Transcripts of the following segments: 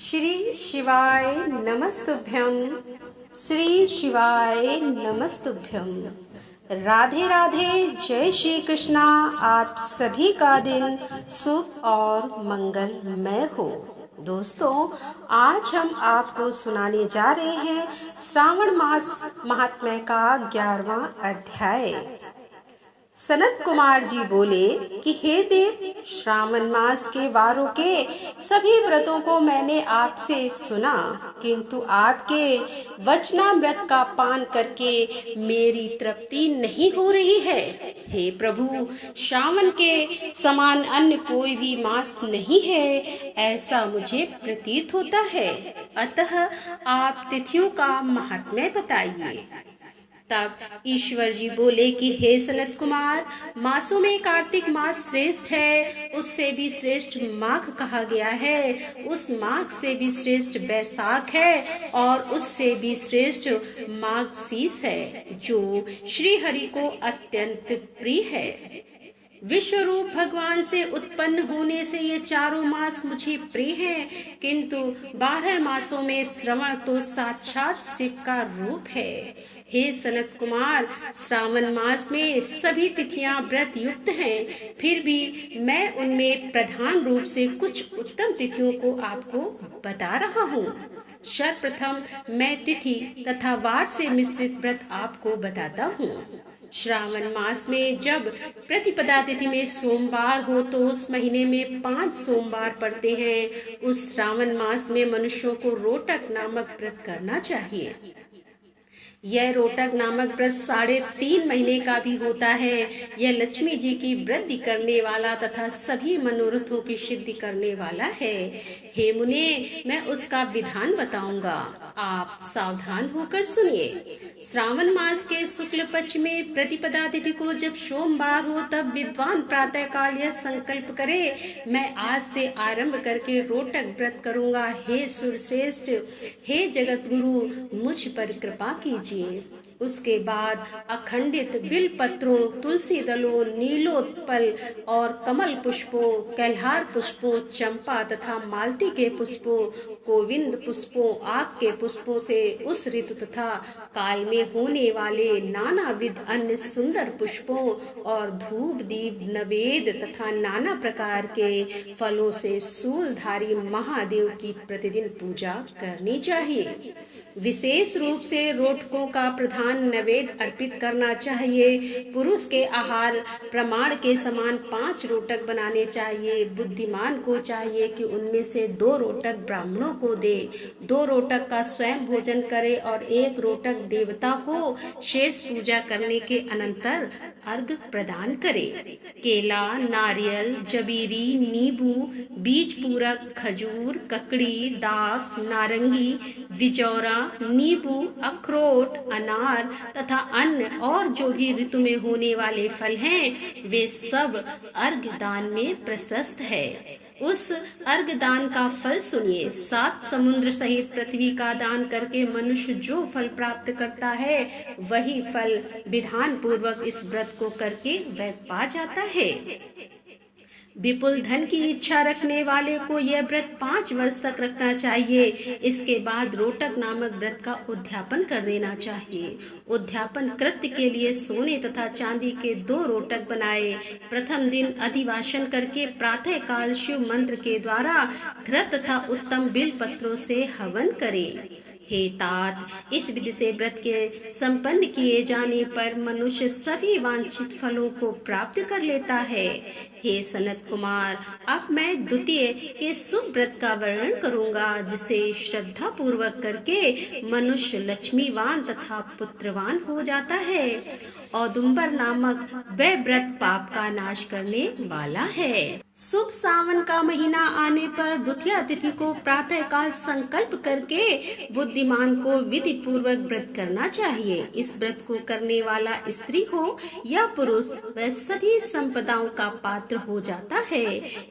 श्री शिवाय नमस्तुभ्यं। श्री शिवाय नमस्तुभ्यं। राधे राधे, जय श्री कृष्णा। आप सभी का दिन शुभ और मंगलमय हो। दोस्तों, आज हम आपको सुनाने जा रहे हैं श्रावण मास महात्म्य का 11वां अध्याय। सनत कुमार जी बोले कि हे देव, श्रावण मास के वारों के सभी व्रतों को मैंने आपसे सुना, किंतु आपके वचनामृत का पान करके मेरी तृप्ति नहीं हो रही है। हे प्रभु, श्रावण के समान अन्य कोई भी मास नहीं है, ऐसा मुझे प्रतीत होता है। अतः आप तिथियों का महात्म्य बताइए। तब ईश्वर जी बोले कि हे सनत कुमार, मासों में कार्तिक मास श्रेष्ठ है, उससे भी श्रेष्ठ माघ कहा गया है, उस माघ से भी श्रेष्ठ बैसाख है और उससे भी श्रेष्ठ माघशीस है, जो श्री हरि को अत्यंत प्रिय है। विश्व रूप भगवान से उत्पन्न होने से ये चारों मास मुझे प्रिय हैं, किंतु 12 मासों में श्रवण तो साक्षात शिव का रूप है। हे सनत कुमार, श्रावण मास में सभी तिथियां व्रत युक्त हैं, फिर भी मैं उनमें प्रधान रूप से कुछ उत्तम तिथियों को आपको बता रहा हूँ। सर्वप्रथम मैं तिथि तथा वार से मिश्रित व्रत आपको बताता हूँ। श्रावण मास में जब प्रतिपदा तिथि में सोमवार हो तो उस महीने में 5 सोमवार पड़ते हैं। उस श्रावण मास में मनुष्यों को रोटक नामक व्रत करना चाहिए। यह रोटक नामक व्रत 3.5 महीने का भी होता है। यह लक्ष्मी जी की वृद्धि करने वाला तथा सभी मनोरथों की सिद्धि करने वाला है। हे मुने, मैं उसका विधान बताऊंगा, आप सावधान होकर सुनिए। श्रावण मास के शुक्ल पक्ष में प्रतिपदा तिथि को जब सोमवार हो तब विद्वान प्रातः काल यह संकल्प करे, मैं आज से आरंभ करके रोटक व्रत करूंगा। हे सुरश्रेष्ठ, हे जगत गुरु, मुझ पर कृपा कीजिए। उसके बाद अखंडित बिल पत्रों, तुलसी दलों, नीलोत्पल और कमल पुष्पों, कल्हार पुष्पों, चंपा तथा मालती के पुष्पों, गोविंद पुष्पों, आक के पुष्पों से उस ऋतु तथा काल में होने वाले नाना विध अन्य सुंदर पुष्पों और धूप दीप नवेद तथा नाना प्रकार के फलों से सूलधारी महादेव की प्रतिदिन पूजा करनी चाहिए। विशेष रूप से रोटकों का प्रधान नैवेद्य अर्पित करना चाहिए। पुरुष के आहार प्रमाण के समान 5 रोटक बनाने चाहिए। बुद्धिमान को चाहिए कि उनमें से 2 रोटक ब्राह्मणों को दे, 2 रोटक का स्वयं भोजन करे और 1 रोटक देवता को शेष पूजा करने के अनंतर अर्घ प्रदान करे। केला, नारियल, जबीरी, नींबू, बीज पूरक, खजूर, ककड़ी, दाख, नारंगी, बिजौरा, नींबू, अखरोट, अनार तथा अन्य और जो भी ऋतु में होने वाले फल हैं, वे सब अर्घ दान में प्रशस्त है। उस अर्घ दान का फल सुनिए। 7 समुद्र सहित पृथ्वी का दान करके मनुष्य जो फल प्राप्त करता है, वही फल विधान पूर्वक इस व्रत को करके वह पा जाता है। विपुल धन की इच्छा रखने वाले को यह व्रत 5 वर्ष तक रखना चाहिए। इसके बाद रोटक नामक व्रत का उद्यापन कर देना चाहिए। उद्यापन कृत्य के लिए सोने तथा चांदी के 2 रोटक बनाए। प्रथम दिन अधिवासन करके प्रातः काल शिव मंत्र के द्वारा घृत तथा उत्तम बिल पत्रों से हवन करे। हे तात, इस विधि से व्रत के संपन्न किए जाने पर मनुष्य सभी वांछित फलों को प्राप्त कर लेता है। हे सनत कुमार, अब मैं द्वितीय के शुभ व्रत का वर्णन करूंगा, जिसे श्रद्धा पूर्वक करके मनुष्य लक्ष्मीवान तथा पुत्रवान हो जाता है। औदुंबर नामक वह व्रत पाप का नाश करने वाला है। शुभ सावन का महीना आने पर द्वितीया तिथि को प्रातः काल संकल्प करके बुद्धिमान को विधि पूर्वक व्रत करना चाहिए। इस व्रत को करने वाला स्त्री हो या पुरुष, वह सभी संपदाओं का पात्र हो जाता है।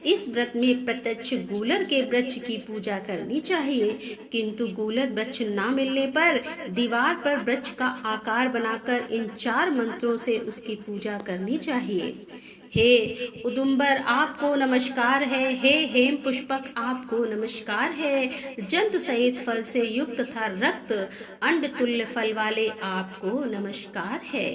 इस व्रत में प्रत्यक्ष गूलर के वृक्ष की पूजा करनी चाहिए, किंतु गूलर वृक्ष न मिलने पर दीवार पर वृक्ष का आकार बनाकर इन 4 मंत्रों से उसकी पूजा करनी चाहिए। हे उदुम्बर आपको नमस्कार है, हे हेम पुष्पक आपको नमस्कार है। जंतु सहित फल से युक्त तथा रक्त अंड तुल्य फल वाले आपको नमस्कार है।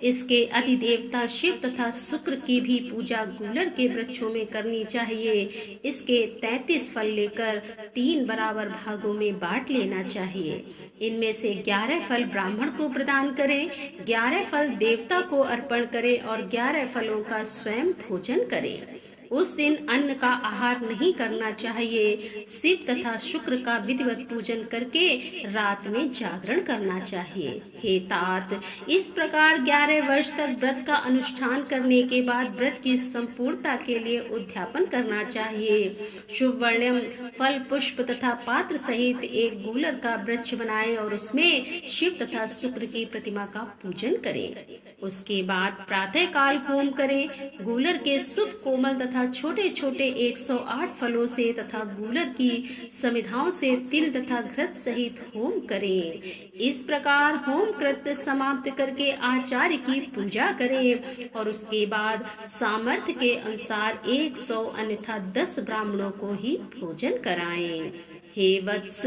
इसके अधिदेवता शिव तथा शुक्र की भी पूजा गूलर के वृक्षों में करनी चाहिए। इसके 33 फल लेकर 3 बराबर भागों में बांट लेना चाहिए। इनमें से 11 फल ब्राह्मण को प्रदान करें, 11 फल देवता को अर्पण करें और 11 फलों का स्वयं भोजन करें। उस दिन अन्न का आहार नहीं करना चाहिए। शिव तथा शुक्र का विधिवत पूजन करके रात में जागरण करना चाहिए। हे तात, इस प्रकार 11 वर्ष तक व्रत का अनुष्ठान करने के बाद व्रत की संपूर्णता के लिए उद्यापन करना चाहिए। शुभ वर्ण्यम फल पुष्प तथा पात्र सहित एक गूलर का वृक्ष बनाएं और उसमें शिव तथा शुक्र की प्रतिमा का पूजन करें। उसके बाद प्रातः काल होम करें। गूलर के शुभ कोमल तथा छोटे छोटे 108 फलों से तथा गूलर की समिधाओं से तिल तथा घृत सहित होम करें। इस प्रकार होम कृत्य समाप्त करके आचार्य की पूजा करें और उसके बाद सामर्थ्य के अनुसार 100 अन्यथा 10 ब्राह्मणों को ही भोजन कराएं। हे वत्स,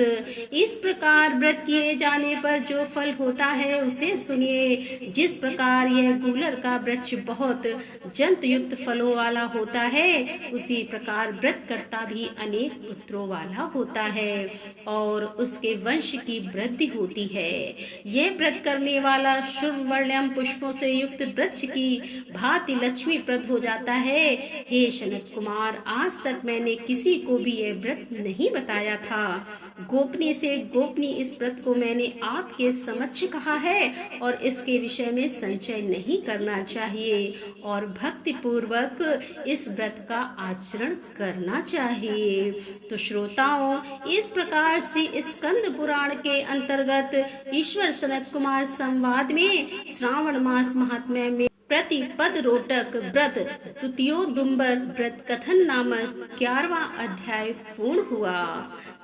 इस प्रकार व्रत किए जाने पर जो फल होता है उसे सुनिए। जिस प्रकार यह गूलर का वृक्ष बहुत जंतु युक्त फलों वाला होता है, उसी प्रकार व्रत करता भी अनेक पुत्रों वाला होता है और उसके वंश की वृद्धि होती है। यह व्रत करने वाला शुभ वर्ण्यम पुष्पों से युक्त वृक्ष की भांति लक्ष्मी प्रद हो जाता है। हे सनत कुमार, आज तक मैंने किसी को भी यह व्रत नहीं बताया था। गोपनीय से गोपनीय इस व्रत को मैंने आपके समक्ष कहा है और इसके विषय में संचय नहीं करना चाहिए और भक्ति पूर्वक इस व्रत का आचरण करना चाहिए। तो श्रोताओं, इस प्रकार श्री स्कंद पुराण के अंतर्गत ईश्वर सनत कुमार संवाद में श्रावण मास महात्म्य में प्रतिपद रोटक व्रत तृतीयोदुम्बर व्रत कथन नामक 11वां अध्याय पूर्ण हुआ।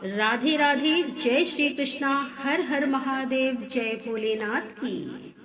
राधे राधे। जय श्री कृष्णा। हर हर महादेव। जय भोलेनाथ की।